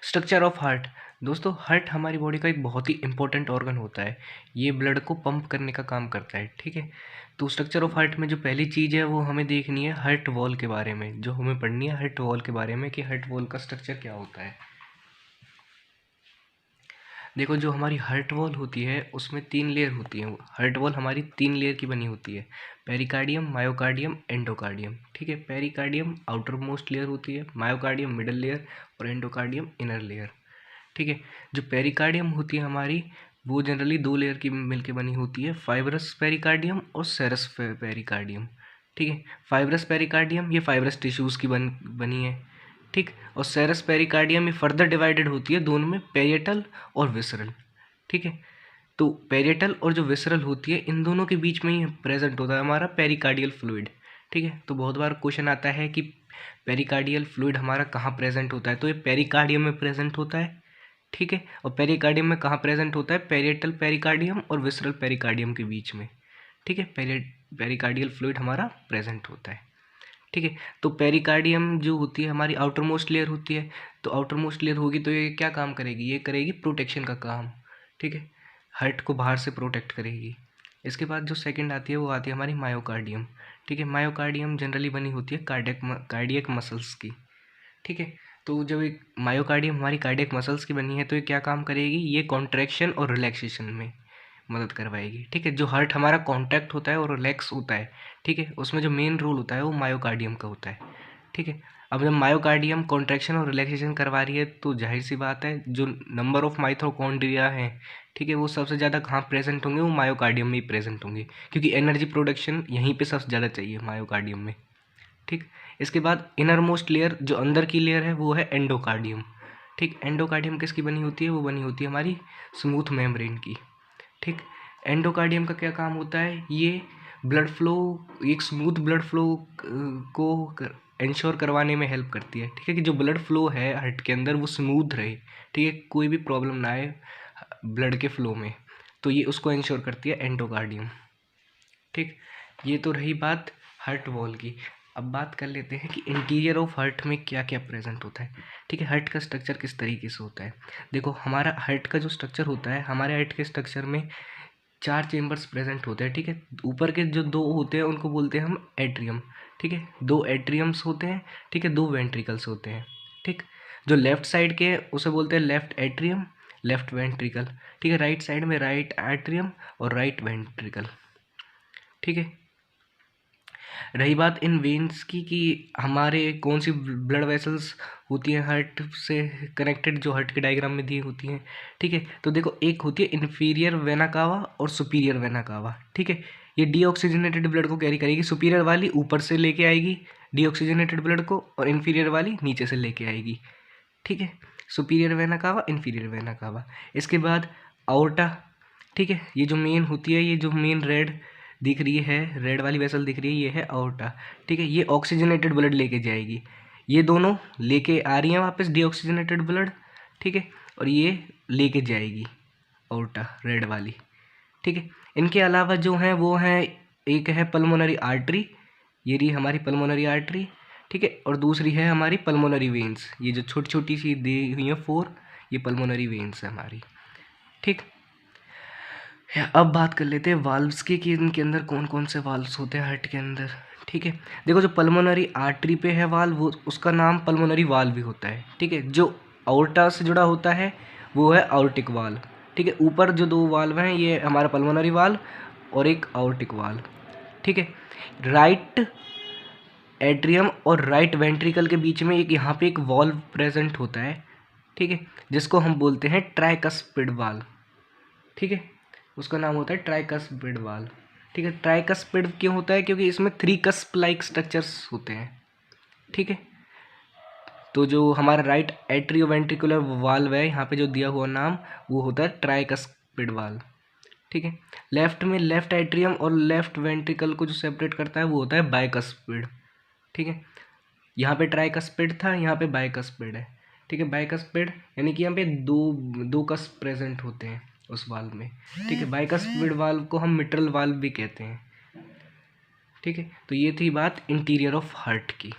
Structure of heart. दोस्तों, heart हमारी body का एक बहुत ही इंपॉर्टेंट ऑर्गन होता है। ये ब्लड को पंप करने का काम करता है, ठीक है। तो स्ट्रक्चर ऑफ हार्ट में जो पहली चीज़ है वो हमें देखनी है हार्ट वॉल के बारे में, जो हमें पढ़नी है हार्ट वॉल के बारे में कि हार्ट वॉल का स्ट्रक्चर क्या होता है। देखो, जो हमारी हार्ट वॉल होती है उसमें 3 लेयर होती हैं। हार्ट वॉल हमारी 3 लेयर की बनी होती है, पेरिकार्डियम, मायोकार्डियम, एंडोकार्डियम, ठीक है। पेरिकार्डियम आउटर मोस्ट लेयर होती है, मायोकार्डियम मिडल लेयर और एंडोकार्डियम इनर लेयर, ठीक है। जो पेरिकार्डियम होती है हमारी, वो जनरली 2 लेयर की मिलके बनी होती है, फाइब्रस पेरिकार्डियम और सेरस पेरिकार्डियम, ठीक है। फाइब्रस पेरिकार्डियम ये फाइब्रस टिश्यूज़ की बनी है, ठीक। और सेरस पेरिकार्डियम ये फर्दर डिवाइडेड होती है दोनों में, पेरिएटल और विसरल, ठीक है। तो पेरिएटल और जो विसरल होती है इन दोनों के बीच में ही प्रेजेंट होता है हमारा पेरिकार्डियल फ्लूइड, ठीक है। तो बहुत बार क्वेश्चन आता है कि पेरिकार्डियल फ्लूइड हमारा कहाँ प्रेजेंट होता है, तो ये पेरिकार्डियम में प्रेजेंट होता है, ठीक है। और पेरिकार्डियम में कहाँ प्रेजेंट होता है, पेरिएटल पेरिकार्डियम और विसरल पेरिकार्डियम के बीच में, ठीक है। पेरिकार्डियल फ्लूइड हमारा प्रेजेंट होता है, ठीक है। तो पेरिकार्डियम जो होती है हमारी आउटर मोस्ट लेयर होती है, तो आउटर मोस्ट लेयर होगी तो ये क्या काम करेगी, ये करेगी प्रोटेक्शन का काम, ठीक है। हार्ट को बाहर से प्रोटेक्ट करेगी। इसके बाद जो सेकंड आती है वो आती है हमारी मायोकार्डियम, ठीक है। मायोकार्डियम जनरली बनी होती है कार्डियक मसल्स की, ठीक है। तो जब एक मायोकार्डियम हमारी कार्डियक मसल्स की बनी है तो ये क्या काम करेगी, ये कॉन्ट्रैक्शन और रिलैक्सेशन में मदद करवाएगी, ठीक है। जो हार्ट हमारा कॉन्ट्रैक्ट होता है और रिलैक्स होता है, ठीक है, उसमें जो मेन रोल होता है वो मायोकार्डियम का होता है, ठीक है। अब जब मायोकार्डियम कॉन्ट्रैक्शन और रिलैक्सेशन करवा रही है तो जाहिर सी बात है जो नंबर ऑफ माइटोकॉन्ड्रिया हैं, ठीक है, वो सबसे ज़्यादा कहाँ प्रेजेंट होंगे, वो मायोकार्डियम में ही प्रेजेंट होंगे, क्योंकि एनर्जी प्रोडक्शन यहीं पे सबसे ज़्यादा चाहिए मायोकार्डियम में, ठीक। इसके बाद इनर मोस्ट लेयर जो अंदर की लेयर है वो है एंडोकार्डियम, ठीक। एंडोकार्डियम किसकी बनी होती है, वो बनी होती है हमारी स्मूथ मेम्ब्रेन की, ठीक। एंडोकार्डियम का क्या काम होता है, ये ब्लड फ्लो, एक स्मूथ ब्लड फ्लो को इंश्योर करवाने में हेल्प करती है, ठीक है, कि जो ब्लड फ्लो है हार्ट के अंदर वो स्मूथ रहे, ठीक है, कोई भी प्रॉब्लम ना आए ब्लड के फ्लो में, तो ये उसको इंश्योर करती है एंडोकार्डियम, ठीक। ये तो रही बात हार्ट वॉल की। अब बात कर लेते हैं कि इंटीरियर ऑफ हार्ट में क्या क्या प्रेजेंट होता है, ठीक है। हार्ट का स्ट्रक्चर किस तरीके से होता है, देखो हमारा हार्ट का जो स्ट्रक्चर होता है, हमारे हार्ट के स्ट्रक्चर में 4 चेम्बर्स प्रेजेंट होते हैं, ठीक है। ऊपर के जो 2 होते हैं उनको बोलते हैं हम एट्रियम, ठीक है, 2 एट्रियम्स होते हैं, ठीक है, 2 वेंट्रिकल्स होते हैं, ठीक। जो लेफ्ट साइड के उसे बोलते हैं लेफ्ट एट्रियम, लेफ्ट वेंट्रिकल, ठीक है। राइट साइड में राइट एट्रियम और राइट वेंट्रिकल, ठीक है। रही बात इन वेन्स की कि हमारे कौन सी ब्लड वेसल्स होती हैं हार्ट से कनेक्टेड, जो हार्ट के डायग्राम में दी होती हैं, ठीक है। तो देखो, एक होती है इन्फीरियर वेना कावा और सुपीरियर वेना कावा, ठीक है। ये डीऑक्सीजनेटेड ब्लड को कैरी करेगी, सुपीरियर वाली ऊपर से लेके आएगी डीऑक्सीजनेटेड ब्लड को, और इन्फीरियर वाली नीचे से लेके आएगी, ठीक है। Superior vena cava, inferior vena cava. इसके बाद आउर्टा, ठीक है, ये जो मेन होती है, ये जो मेन रेड दिख रही है, रेड वाली वेसल दिख रही है, ये है आउर्टा, ठीक है। ये ऑक्सीजनेटेड ब्लड लेके जाएगी, ये दोनों लेके आ रही हैं वापस डीऑक्सीजनेटेड ब्लड, ठीक है, और ये लेके जाएगी आउर्टा रेड वाली, ठीक है। इनके अलावा जो हैं वो हैं, एक है पल्मोनरी आर्टरी, ये रही हमारी पल्मोनरी आर्टरी, ठीक है, और दूसरी है हमारी पल्मोनरी वेन्स, ये जो छोटी छोटी सी दी हुई हैं 4, ये पल्मोनरी वेन्स है हमारी, ठीक। अब बात कर लेते हैं वाल्व्स की कि इनके अंदर कौन कौन से वाल्व्स होते हैं हार्ट के अंदर, ठीक है। देखो, जो पल्मोनरी आर्टरी पे है वाल्व, वो उसका नाम पल्मोनरी वाल्व भी होता है, ठीक है। जो आउर्टा से जुड़ा होता है वो है आउर्टिक वाल्व, ठीक है। ऊपर जो 2 वाल्व हैं ये हमारा पल्मोनरी वाल्व और एक आउर्टिक वाल्व, ठीक है। राइट एट्रियम और राइट वेंट्रिकल के बीच में एक यहाँ पे एक वाल्व प्रेजेंट होता है, ठीक है, जिसको हम बोलते हैं ट्राइकस्पिड वाल्व, ठीक है। उसका नाम होता है ट्राइकस्पिड वाल्व, ठीक है। ट्राइकस्पिड क्यों होता है, क्योंकि इसमें 3 कस्प लाइक स्ट्रक्चर्स होते हैं, ठीक है। तो जो हमारा राइट एट्रियोवेंट्रिकुलर वाल्व है, यहाँ पे जो दिया हुआ नाम वो होता है ट्राइकस्पिड वाल्व, ठीक है। लेफ्ट में लेफ्ट एट्रियम और लेफ्ट वेंट्रिकल को जो सेपरेट करता है वो होता है बाइकस्पिड, ठीक है। यहाँ पे ट्राइकस्पिड था, यहाँ पे बाइकस्पिड है, ठीक है। बाइकस्पिड यानी कि यहाँ पे दो दो कस्प प्रेजेंट होते हैं उस वाल्व में, ठीक है। बाइकस्पिड वाल्व को हम मिट्रल वाल्व भी कहते हैं, ठीक है। तो ये थी बात इंटीरियर ऑफ हार्ट की।